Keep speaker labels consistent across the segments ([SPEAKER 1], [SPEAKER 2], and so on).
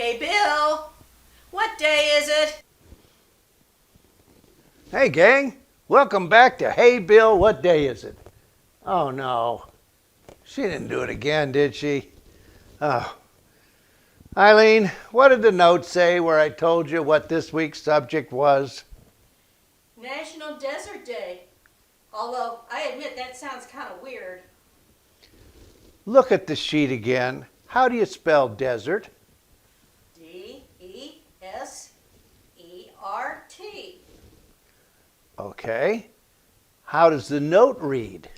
[SPEAKER 1] Hey, Bill, what day is it?
[SPEAKER 2] Hey, gang. Welcome back to Hey, Bill, what day is it? Oh, no. She didn't do it again, did she? Oh. Eileen, what did the note say where I told you what this week's subject was?
[SPEAKER 1] National Desert Day. Although, I admit that sounds kind of weird.
[SPEAKER 2] Look at the sheet again. How do you spell desert?
[SPEAKER 1] D-E-S-E-R-T.
[SPEAKER 2] Okay. How does the note read?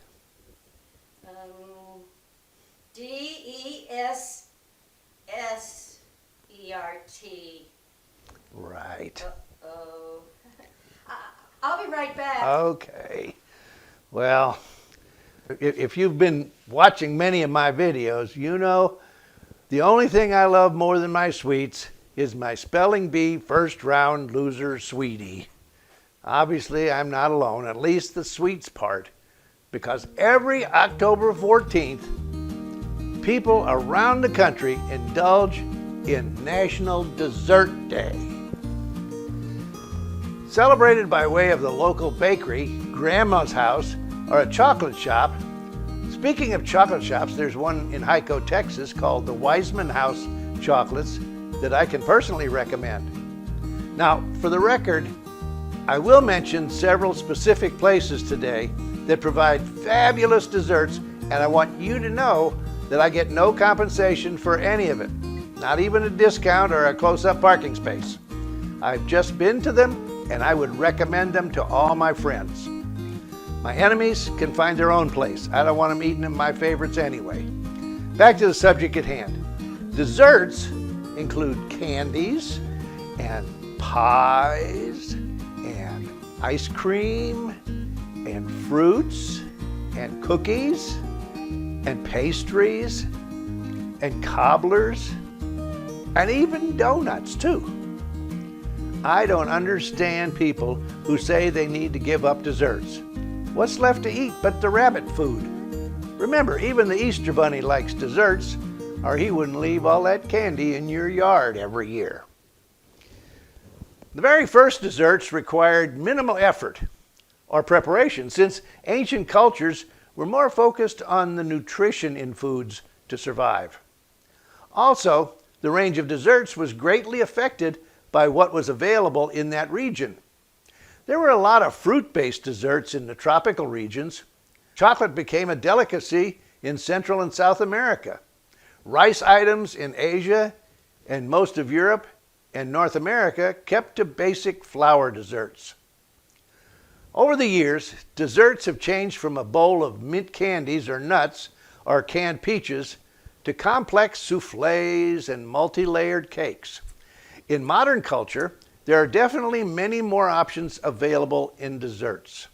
[SPEAKER 1] D-E-S-S-E-R-T.
[SPEAKER 2] Right.
[SPEAKER 1] Uh-oh. I'll be right back.
[SPEAKER 2] Okay. Well, if you've been watching many of my videos, you know the only thing I love more than my sweets is my spelling bee first round loser sweetie. Obviously, I'm not alone, at least the sweets part, because every October 14th, people around the country indulge in National Dessert Day. Celebrated by way of the local bakery, Grandma's House, or a chocolate shop. Speaking of chocolate shops, there's one in Hico, Texas called the Wiseman House Chocolates that I can personally recommend. Now, for the record, I will mention several specific places today that provide fabulous desserts, and I want you to know that I get no compensation for any of it, not even a discount or a close-up parking space. I've just been to them, and I would recommend them to all my friends. My enemies can find their own place. I don't want them eating my favorites anyway. Back to the subject at hand. Desserts include candies and pies and ice cream and fruits and cookies and pastries and cobblers and even donuts too. I don't understand people who say they need to give up desserts. What's left to eat but the rabbit food? Remember, even the Easter Bunny likes desserts, or he wouldn't leave all that candy in your yard every year. The very first desserts required minimal effort or preparation, since ancient cultures were more focused on the nutrition in foods to survive. Also, the range of desserts was greatly affected by what was available in that region. There were a lot of fruit-based desserts in the tropical regions. Chocolate became a delicacy in Central and South America. Rice items in Asia and most of Europe and North America kept to basic flour desserts. Over the years, desserts have changed from a bowl of mint candies or nuts or canned peaches to complex soufflés and multi-layered cakes. In modern culture, there are definitely many more options available in desserts.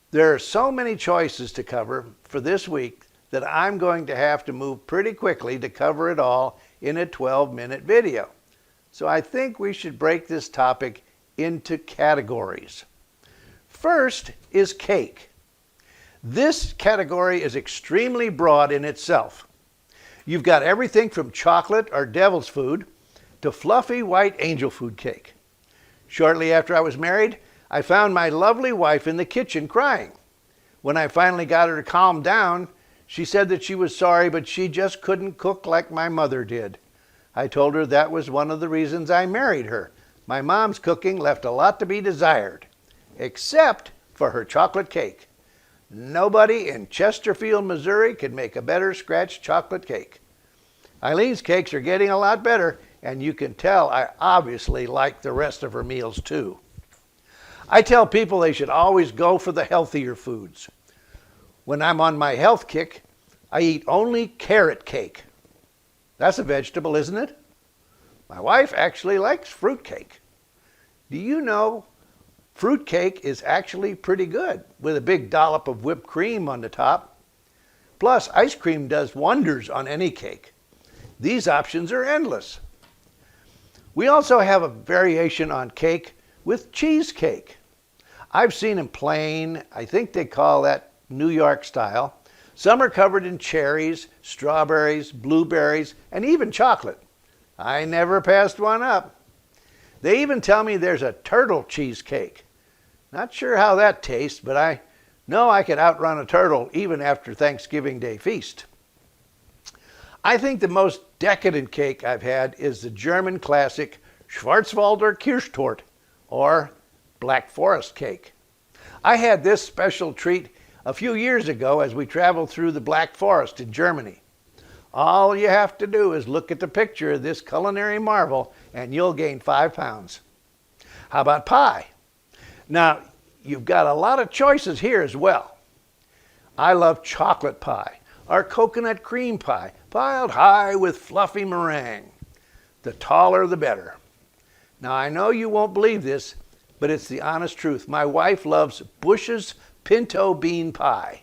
[SPEAKER 2] There are so many choices to cover for this week that I'm going to have to move pretty quickly to cover it all in a 12-minute video. So I think we should break this topic into categories. First is cake. This category is extremely broad in itself. You've got everything from chocolate or devil's food to fluffy white angel food cake. Shortly after I was married, I found my lovely wife in the kitchen crying. When I finally got her to calm down, she said that she was sorry, but she just couldn't cook like my mother did. I told her that was one of the reasons I married her. My mom's cooking left a lot to be desired, except for her chocolate cake. Nobody in Chesterfield, Missouri could make a better scratch chocolate cake. Eileen's cakes are getting a lot better, and you can tell I obviously like the rest of her meals too. I tell people they should always go for the healthier foods. When I'm on my health kick, I eat only carrot cake. That's a vegetable, isn't it? My wife actually likes fruit cake. Do you know fruit cake is actually pretty good with a big dollop of whipped cream on the top? Plus, ice cream does wonders on any cake. These options are endless. We also have a variation on cake with cheesecake. I've seen them plain. I think they call that New York style. Some are covered in cherries, strawberries, blueberries, and even chocolate. I never passed one up. They even tell me there's a turtle cheesecake. Not sure how that tastes, but I know I could outrun a turtle even after Thanksgiving Day feast. I think the most decadent cake I've had is the German classic Schwarzwälder Kirschtorte, or Black Forest cake. I had this special treat a few years ago as we traveled through the Black Forest in Germany. All you have to do is look at the picture of this culinary marvel and you'll gain 5 pounds. How about pie? Now, you've got a lot of choices here as well. I love chocolate pie, or coconut cream pie, piled high with fluffy meringue. The taller the better. Now, I know you won't believe this, but it's the honest truth. My wife loves Bush's pinto bean pie.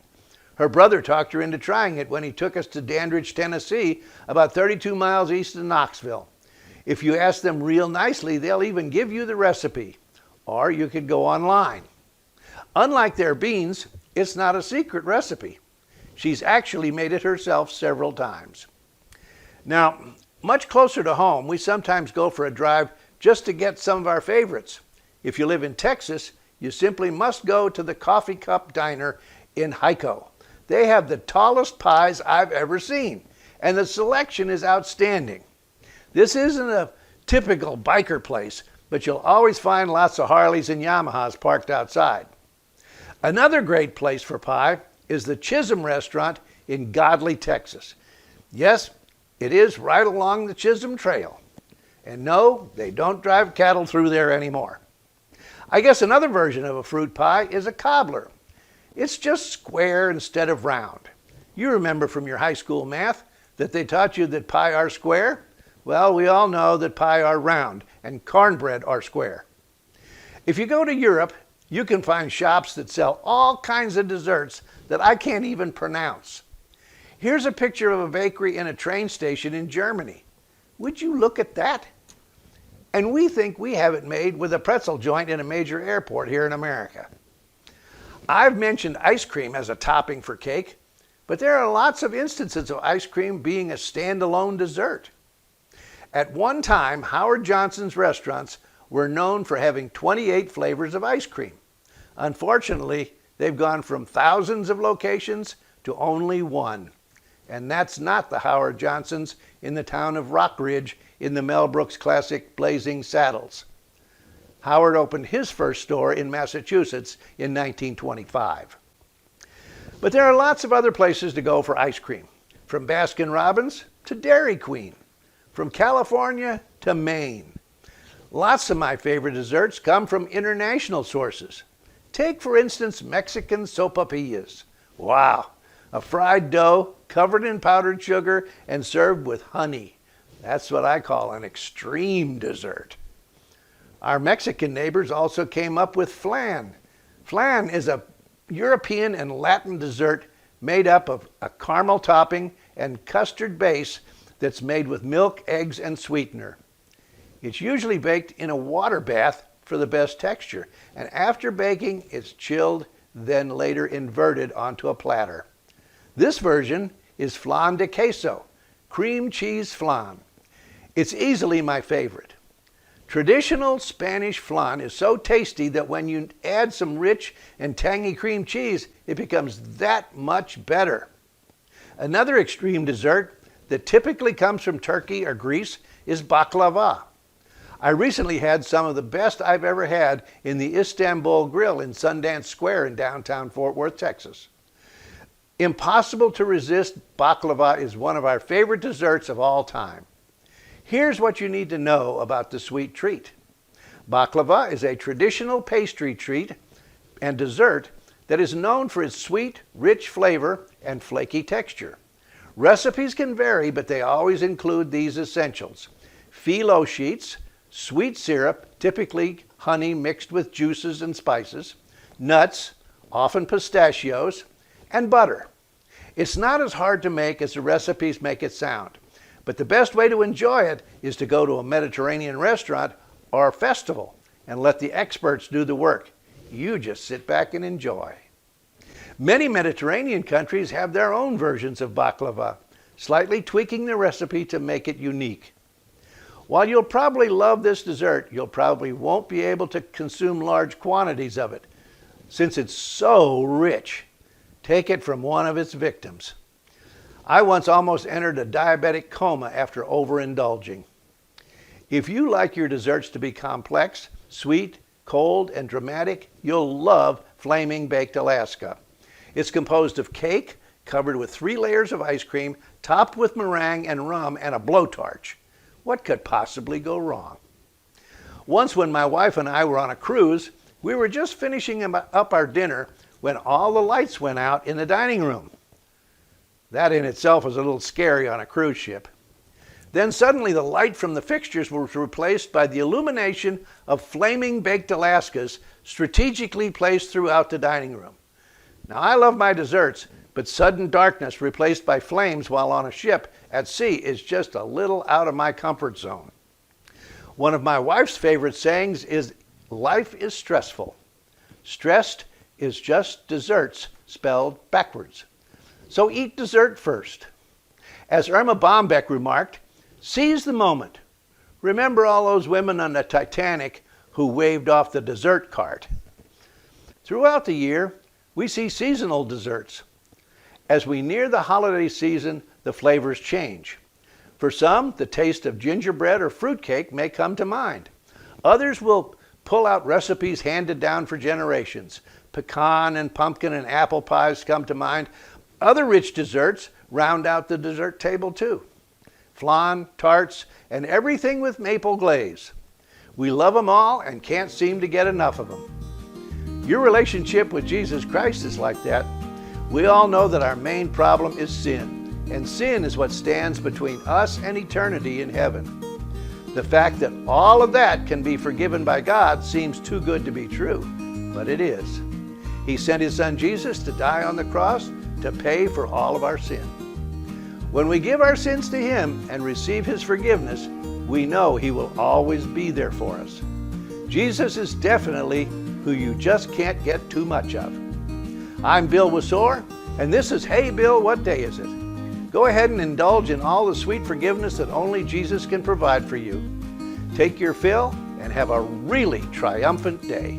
[SPEAKER 2] Her brother talked her into trying it when he took us to Dandridge, Tennessee, about 32 miles east of Knoxville. If you ask them real nicely, they'll even give you the recipe, or you could go online. Unlike their beans, it's not a secret recipe. She's actually made it herself several times. Now, much closer to home, we sometimes go for a drive just to get some of our favorites. If you live in Texas, you simply must go to the Koffee Kup Diner in Hico. They have the tallest pies I've ever seen, and the selection is outstanding. This isn't a typical biker place, but you'll always find lots of Harleys and Yamahas parked outside. Another great place for pie is the Chisholm restaurant in Godley, Texas. Yes, it is right along the Chisholm Trail. And no, they don't drive cattle through there anymore. I guess another version of a fruit pie is a cobbler. It's just square instead of round. You remember from your high school math that they taught you that pie are square? Well, we all know that pie are round and cornbread are square. If you go to Europe, you can find shops that sell all kinds of desserts that I can't even pronounce. Here's a picture of a bakery in a train station in Germany. Would you look at that? And we think we have it made with a pretzel joint in a major airport here in America. I've mentioned ice cream as a topping for cake, but there are lots of instances of ice cream being a standalone dessert. At one time, Howard Johnson's restaurants were known for having 28 flavors of ice cream. Unfortunately, they've gone from thousands of locations to only one. And that's not the Howard Johnson's in the town of Rock Ridge in the Mel Brooks classic Blazing Saddles. Howard opened his first store in Massachusetts in 1925. But there are lots of other places to go for ice cream, from Baskin-Robbins to Dairy Queen, from California to Maine. Lots of my favorite desserts come from international sources. Take, for instance, Mexican sopapillas. Wow, a fried dough covered in powdered sugar and served with honey. That's what I call an extreme dessert. Our Mexican neighbors also came up with flan. Flan is a European and Latin dessert made up of a caramel topping and custard base that's made with milk, eggs, and sweetener. It's usually baked in a water bath for the best texture, and after baking, it's chilled, then later inverted onto a platter. This version is flan de queso, cream cheese flan. It's easily my favorite. Traditional Spanish flan is so tasty that when you add some rich and tangy cream cheese, it becomes that much better. Another extreme dessert that typically comes from Turkey or Greece is baklava. I recently had some of the best I've ever had in the Istanbul Grill in Sundance Square in downtown Fort Worth, Texas. Impossible to resist, baklava is one of our favorite desserts of all time. Here's what you need to know about the sweet treat. Baklava is a traditional pastry treat and dessert that is known for its sweet, rich flavor and flaky texture. Recipes can vary, but they always include these essentials: phyllo sheets, sweet syrup, typically honey mixed with juices and spices, nuts, often pistachios, and butter. It's not as hard to make as the recipes make it sound, but the best way to enjoy it is to go to a Mediterranean restaurant or a festival and let the experts do the work. You just sit back and enjoy. Many Mediterranean countries have their own versions of baklava, slightly tweaking the recipe to make it unique. While you'll probably love this dessert, you'll probably won't be able to consume large quantities of it, since it's so rich. Take it from one of its victims. I once almost entered a diabetic coma after overindulging. If you like your desserts to be complex, sweet, cold, and dramatic, you'll love Flaming Baked Alaska. It's composed of cake covered with 3 layers of ice cream, topped with meringue and rum and a blowtorch. What could possibly go wrong? Once when my wife and I were on a cruise, we were just finishing up our dinner when all the lights went out in the dining room. That in itself was a little scary on a cruise ship. Then suddenly the light from the fixtures was replaced by the illumination of Flaming Baked Alaskas strategically placed throughout the dining room. Now I love my desserts, but sudden darkness replaced by flames while on a ship at sea is just a little out of my comfort zone. One of my wife's favorite sayings is, "Life is stressful. Stressed is just desserts spelled backwards. So eat dessert first." As Irma Bombeck remarked, seize the moment. Remember all those women on the Titanic who waved off the dessert cart. Throughout the year, we see seasonal desserts. As we near the holiday season, the flavors change. For some, the taste of gingerbread or fruitcake may come to mind. Others will pull out recipes handed down for generations. Pecan and pumpkin and apple pies come to mind. Other rich desserts round out the dessert table too. Flan, tarts, and everything with maple glaze. We love them all and can't seem to get enough of them. Your relationship with Jesus Christ is like that. We all know that our main problem is sin, and sin is what stands between us and eternity in heaven. The fact that all of that can be forgiven by God seems too good to be true, but it is. He sent his son Jesus to die on the cross to pay for all of our sin. When we give our sins to him and receive his forgiveness, we know he will always be there for us. Jesus is definitely who you just can't get too much of. I'm Bill Wasore, and this is Hey Bill, What Day Is It? Go ahead and indulge in all the sweet forgiveness that only Jesus can provide for you. Take your fill and have a really triumphant day.